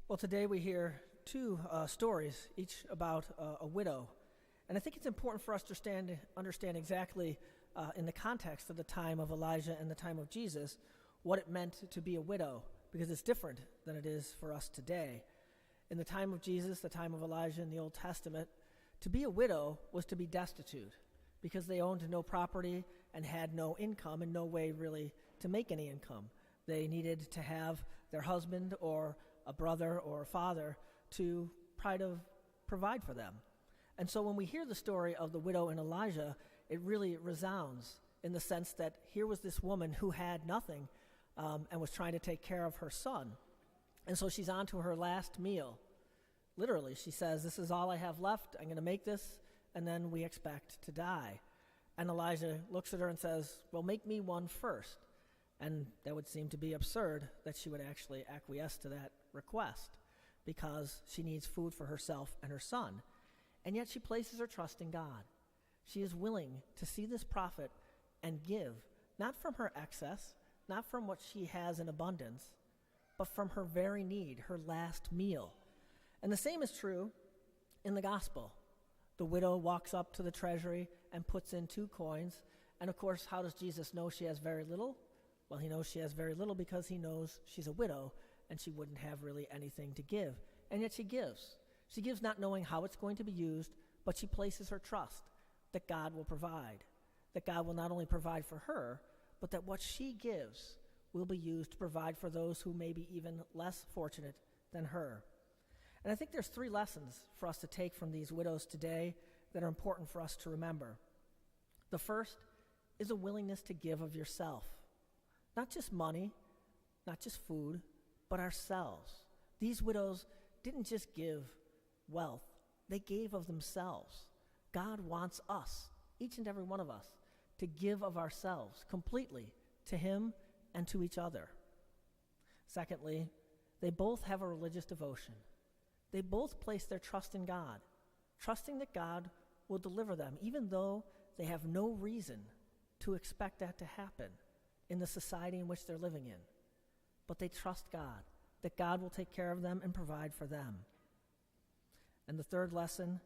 Well, today we hear two stories, each about a widow. And I think it's important for us to understand exactly, in the context of the time of Elijah and the time of Jesus, what it meant to be a widow, because it's different than it is for us today. In the time of Jesus, the time of Elijah in the Old Testament, to be a widow was to be destitute, because they owned no property and had no income and no way really to make any income. They needed to have their husband or a brother or a father to try to provide for them. And so when we hear the story of the widow and Elijah, it really resounds in the sense that here was this woman who had nothing and was trying to take care of her son. And so she's on to her last meal. Literally, she says, "This is all I have left. I'm going to make this, and then we expect to die." And Elijah looks at her and says, "Well, make me one first." And that would seem to be absurd that she would actually acquiesce to that request because she needs food for herself and her son. And yet she places her trust in God. She is willing to see this prophet and give, not from her excess, not from what she has in abundance, but from her very need, her last meal. And the same is true in the gospel. The widow walks up to the treasury and puts in 2 coins. And of course, how does Jesus know she has very little? Well, he knows she has very little because he knows she's a widow and she wouldn't have really anything to give. And yet she gives. She gives not knowing how it's going to be used, but she places her trust that God will provide, that God will not only provide for her, but that what she gives will be used to provide for those who may be even less fortunate than her. And I think there's 3 lessons for us to take from these widows today that are important for us to remember. The first is a willingness to give of yourself. Not just money, not just food, but ourselves. These widows didn't just give wealth, they gave of themselves. God wants us, each and every one of us, to give of ourselves completely to Him and to each other. Secondly, they both have a religious devotion. They both place their trust in God, trusting that God will deliver them, even though they have no reason to expect that to happen in the society in which they're living in. But they trust God, that God will take care of them and provide for them. And the third lesson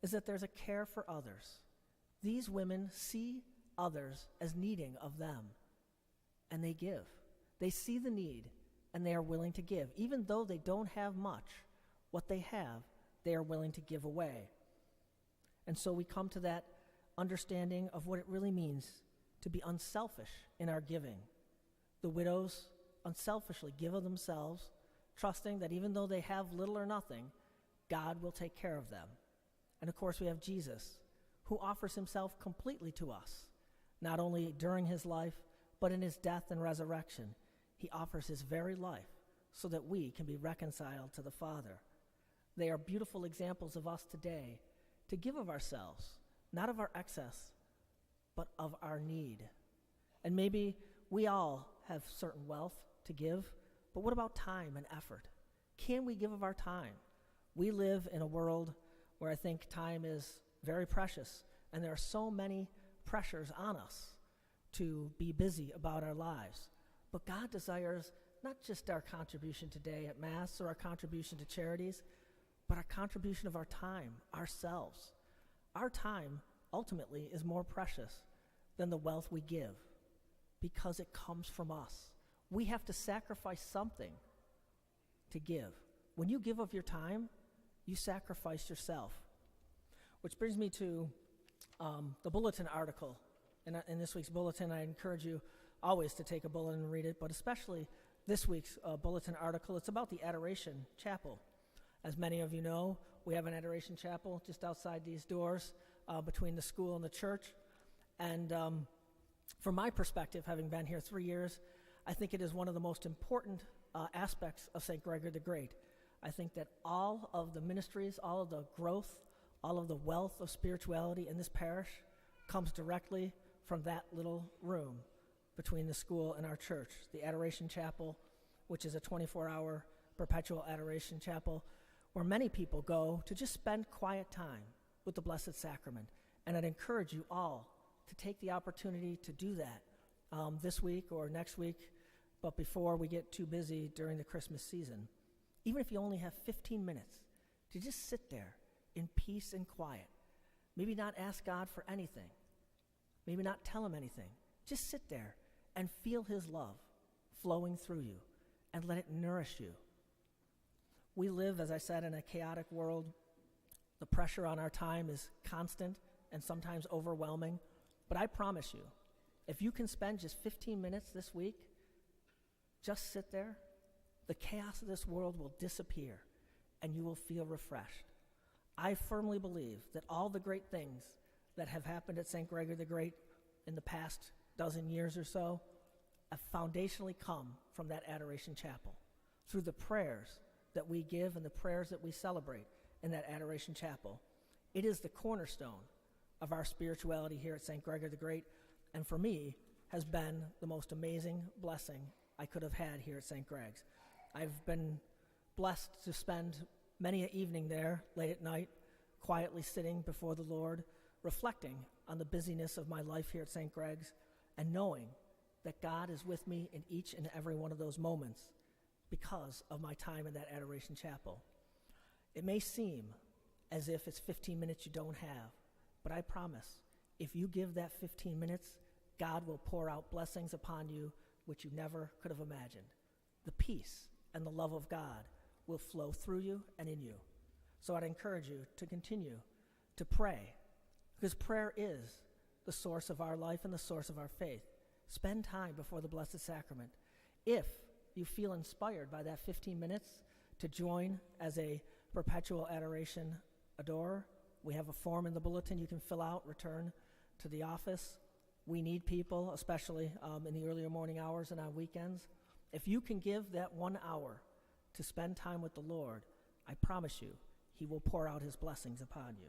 is that there's a care for others. These women see others as needing of them, and they give. They see the need, and they are willing to give. Even though they don't have much, what they have, they are willing to give away. And so we come to that understanding of what it really means to be unselfish in our giving. The widows unselfishly give of themselves, trusting that even though they have little or nothing, God will take care of them. And of course, we have Jesus, who offers himself completely to us, not only during his life, but in his death and resurrection. He offers his very life so that we can be reconciled to the Father. They are beautiful examples of us today to give of ourselves, not of our excess, but of our need. And maybe we all have certain wealth to give, but what about time and effort? Can we give of our time? We live in a world where I think time is very precious, and there are so many pressures on us to be busy about our lives. But God desires not just our contribution today at Mass or our contribution to charities, but our contribution of our time, ourselves. Our time ultimately is more precious than the wealth we give because it comes from us. We have to sacrifice something to give. When you give of your time, you sacrifice yourself. Which brings me to the bulletin article. In this week's bulletin, I encourage you always to take a bulletin and read it, but especially this week's bulletin article. It's about the Adoration Chapel. As many of you know, we have an Adoration Chapel just outside these doors between the school and the church. And from my perspective, having been here 3 years, I think it is one of the most important aspects of St. Gregory the Great. I think that all of the ministries, all of the growth, all of the wealth of spirituality in this parish comes directly from that little room between the school and our church, the Adoration Chapel, which is a 24-hour perpetual adoration chapel where many people go to just spend quiet time with the Blessed Sacrament. And I'd encourage you all to take the opportunity to do that this week or next week, but before we get too busy during the Christmas season. Even if you only have 15 minutes, to just sit there in peace and quiet. Maybe not ask God for anything. Maybe not tell him anything. Just sit there and feel his love flowing through you and let it nourish you. We live, as I said, in a chaotic world. The pressure on our time is constant and sometimes overwhelming. But I promise you, if you can spend just 15 minutes this week, just sit there, the chaos of this world will disappear and you will feel refreshed. I firmly believe that all the great things that have happened at St. Gregory the Great in the past dozen years or so have foundationally come from that Adoration Chapel, through the prayers that we give and the prayers that we celebrate in that Adoration Chapel. It is the cornerstone of our spirituality here at St. Gregory the Great, and for me, has been the most amazing blessing I could have had here at St. Greg's. I've been blessed to spend many an evening there, late at night, quietly sitting before the Lord, reflecting on the busyness of my life here at St. Greg's, and knowing that God is with me in each and every one of those moments because of my time in that Adoration Chapel. It may seem as if it's 15 minutes you don't have, but I promise, if you give that 15 minutes, God will pour out blessings upon you which you never could have imagined. The peace and the love of God will flow through you and in you. So I'd encourage you to continue to pray, because prayer is the source of our life and the source of our faith. Spend time before the Blessed Sacrament. If you feel inspired by that 15 minutes to join as a perpetual adoration adorer, we have a form in the bulletin you can fill out, return to the office. We need people, especially in the earlier morning hours and on weekends. If you can give that 1 hour to spend time with the Lord, I promise you, he will pour out his blessings upon you.